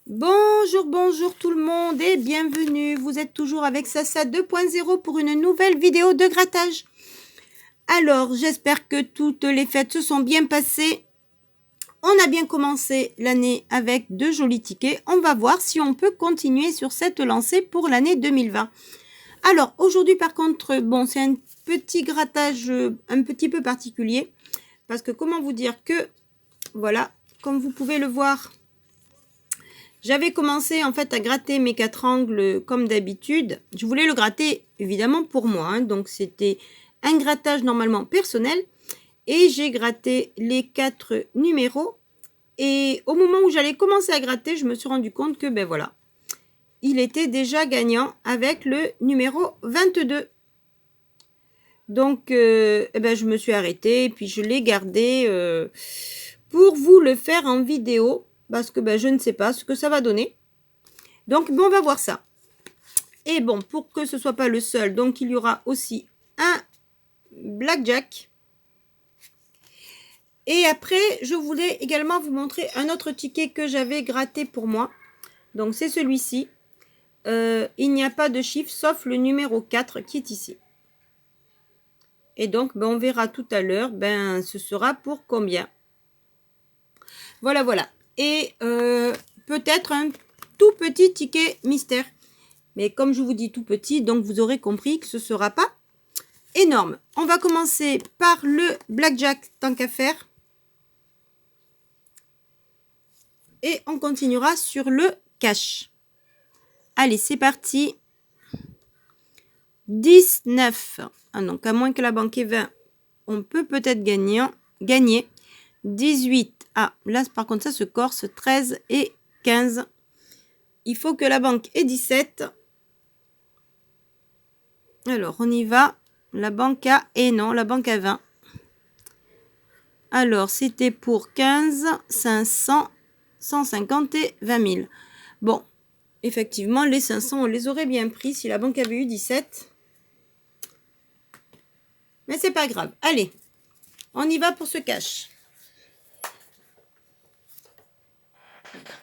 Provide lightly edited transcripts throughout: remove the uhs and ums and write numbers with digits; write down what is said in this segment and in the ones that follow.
Bonjour, bonjour tout le monde et bienvenue. Vous êtes toujours avec Sasa 2.0 pour une nouvelle vidéo de grattage. Alors, j'espère que toutes les fêtes se sont bien passées. On a bien commencé l'année avec de jolis tickets. On va voir si on peut continuer sur cette lancée pour l'année 2020. Alors, aujourd'hui par contre, bon, c'est un petit grattage un petit peu particulier. Parce que comment vous dire que, voilà, comme vous pouvez le voir, j'avais commencé en fait à gratter mes 4 angles comme d'habitude. Je voulais le gratter évidemment pour moi, hein, donc c'était un grattage normalement personnel. Et j'ai gratté les 4 numéros. Et au moment où j'allais commencer à gratter, je me suis rendu compte que ben voilà, il était déjà gagnant avec le numéro 22. Donc eh ben, je me suis arrêtée et puis je l'ai gardé pour vous le faire en vidéo. Parce que ben, je ne sais pas ce que ça va donner. Donc, bon, on va voir ça. Et bon, pour que ce soit pas le seul, donc il y aura aussi un blackjack. Et après, je voulais également vous montrer un autre ticket que j'avais gratté pour moi. Donc, c'est celui-ci. Il n'y a pas de chiffre sauf le numéro 4 qui est ici. Et donc, ben, on verra tout à l'heure, ben, ce sera pour combien. Voilà, voilà. Et peut-être un tout petit ticket mystère. Mais comme je vous dis tout petit, donc vous aurez compris que ce ne sera pas énorme. On va commencer par le blackjack tant qu'à faire. Et on continuera sur le cash. Allez, c'est parti. 19. Ah, donc, à moins que la banque ait 20, on peut peut-être gagner. 18. Ah, là, par contre, ça se corse. 13 et 15. Il faut que la banque ait 17. Alors, on y va. La banque a... Et non, la banque a 20. Alors, c'était pour 15, 500, 150 et 20 000. Bon, effectivement, les 500, on les aurait bien pris si la banque avait eu 17. Mais c'est pas grave. Allez, on y va pour ce cash.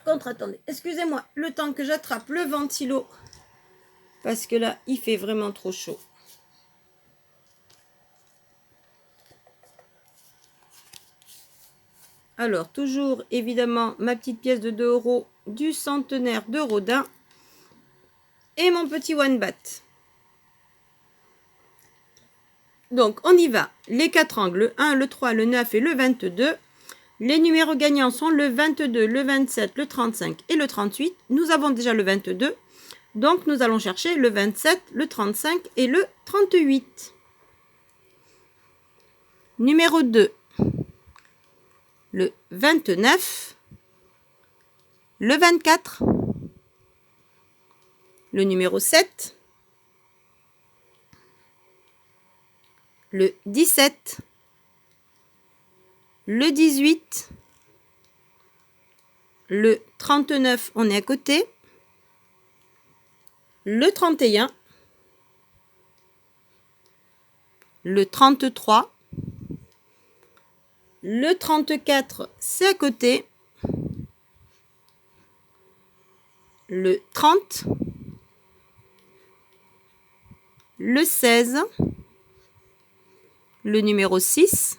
Contre, attendez, excusez-moi, le temps que j'attrape le ventilo. Parce que là, il fait vraiment trop chaud. Alors, toujours, évidemment, ma petite pièce de 2 € du centenaire de Rodin. Et mon petit one bat. Donc, on y va. Les 4 angles, le 1, le 3, le 9 et le 22. Les numéros gagnants sont le 22, le 27, le 35 et le 38. Nous avons déjà le 22. Donc, nous allons chercher le 27, le 35 et le 38. Numéro 2. Le 29. Le 24. Le numéro 7. Le 17. Le 18. Le 39, on est à côté. Le 31. Le 33. Le 34, c'est à côté. Le 30. Le 16. Le numéro 6.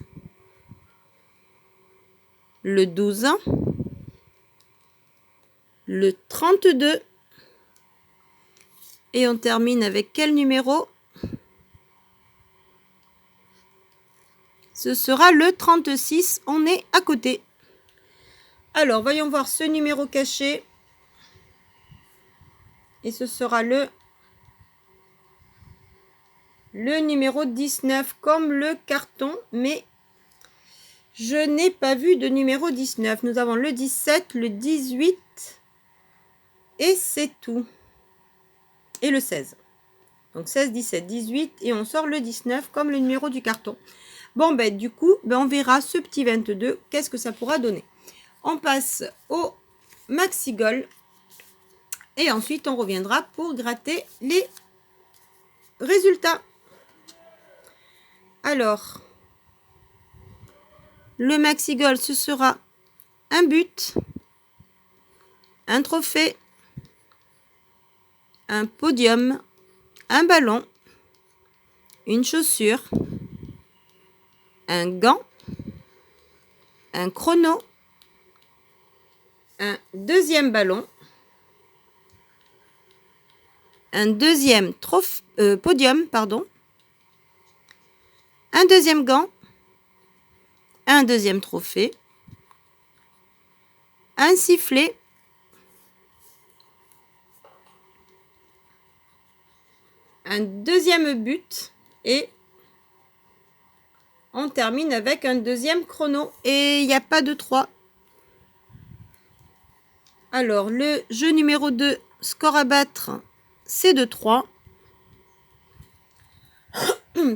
Le 12. Le 32. Et on termine avec quel numéro? Ce sera le 36. On est à côté. Alors, voyons voir ce numéro caché. Et ce sera le numéro 19, comme le carton. Mais je n'ai pas vu de numéro 19. Nous avons le 17, le 18. Et c'est tout. Et le 16. Donc 16, 17, 18. Et on sort le 19 comme le numéro du carton. Bon, ben du coup, ben, on verra ce petit 22. Qu'est-ce que ça pourra donner? On passe au maxi goal. Et ensuite, on reviendra pour gratter les résultats. Alors, le maxi goal, ce sera un but. un trophée, un podium, un ballon, une chaussure, un gant, un chrono, un deuxième ballon, un deuxième podium, pardon, un deuxième gant, un deuxième trophée, un sifflet, un deuxième but et on termine avec un deuxième chrono. Et il n'y a pas de 3. Alors, le jeu numéro 2, score à battre, c'est de 3.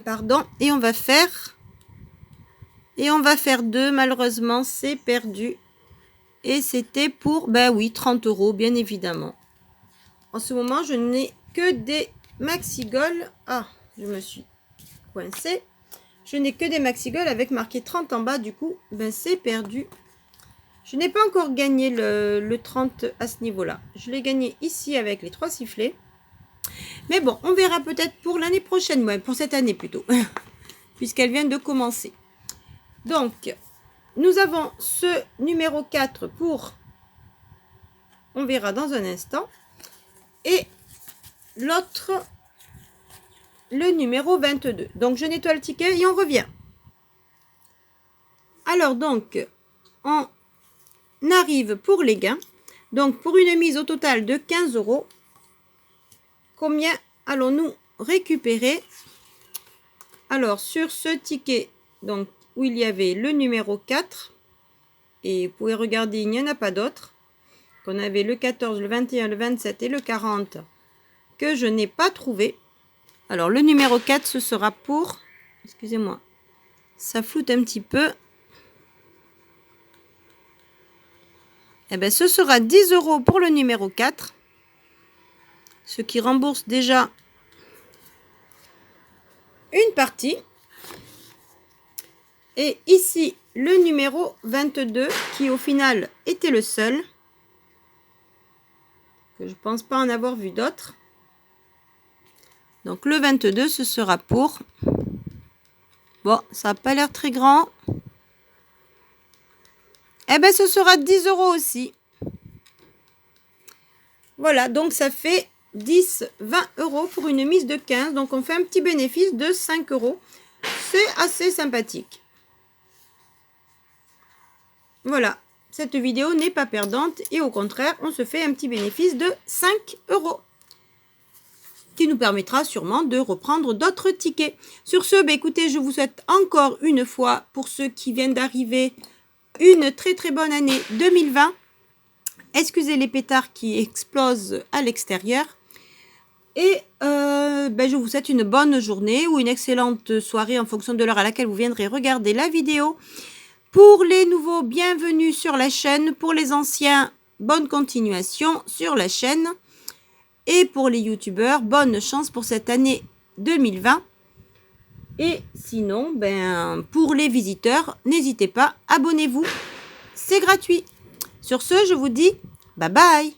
Pardon. Et on va faire 2. Malheureusement, c'est perdu. Et c'était pour, ben oui, 30 €, bien évidemment. En ce moment, je n'ai que des maxi-goals. Ah, je me suis coincée. Je n'ai que des maxi-goals avec marqué 30 en bas. Du coup, ben c'est perdu. Je n'ai pas encore gagné le 30 à ce niveau-là. Je l'ai gagné ici avec les 3 sifflets. Mais bon, on verra peut-être pour l'année prochaine. Ouais, pour cette année plutôt. Puisqu'elle vient de commencer. Donc, nous avons ce numéro 4 pour... On verra dans un instant. Et l'autre, le numéro 22. Donc, je nettoie le ticket et on revient. Alors, donc, on arrive pour les gains. Donc, pour une mise au total de 15 €, combien allons-nous récupérer? Alors, sur ce ticket, donc, où il y avait le numéro 4, et vous pouvez regarder, il n'y en a pas d'autres. On avait le 14, le 21, le 27 et le 40 que je n'ai pas trouvé. Alors, le numéro 4, ce sera pour... Excusez-moi, ça floute un petit peu. Eh bien, ce sera 10 € pour le numéro 4. Ce qui rembourse déjà une partie. Et ici, le numéro 22, qui au final était le seul. Que je ne pense pas en avoir vu d'autres. Donc, le 22, ce sera pour... Bon, ça n'a pas l'air très grand. Eh bien, ce sera 10 € aussi. Voilà, donc ça fait 10, 20 € pour une mise de 15. Donc, on fait un petit bénéfice de 5 €. C'est assez sympathique. Voilà, cette vidéo n'est pas perdante et au contraire, on se fait un petit bénéfice de 5 € qui nous permettra sûrement de reprendre d'autres tickets. Sur ce, bah, écoutez, je vous souhaite encore une fois, pour ceux qui viennent d'arriver, une très très bonne année 2020. Excusez les pétards qui explosent à l'extérieur. Et je vous souhaite une bonne journée ou une excellente soirée en fonction de l'heure à laquelle vous viendrez regarder la vidéo. Pour les nouveaux, bienvenue sur la chaîne. Pour les anciens, bonne continuation sur la chaîne. Et pour les youtubeurs, bonne chance pour cette année 2020. Et sinon, pour les visiteurs, n'hésitez pas, abonnez-vous. C'est gratuit. Sur ce, je vous dis bye bye.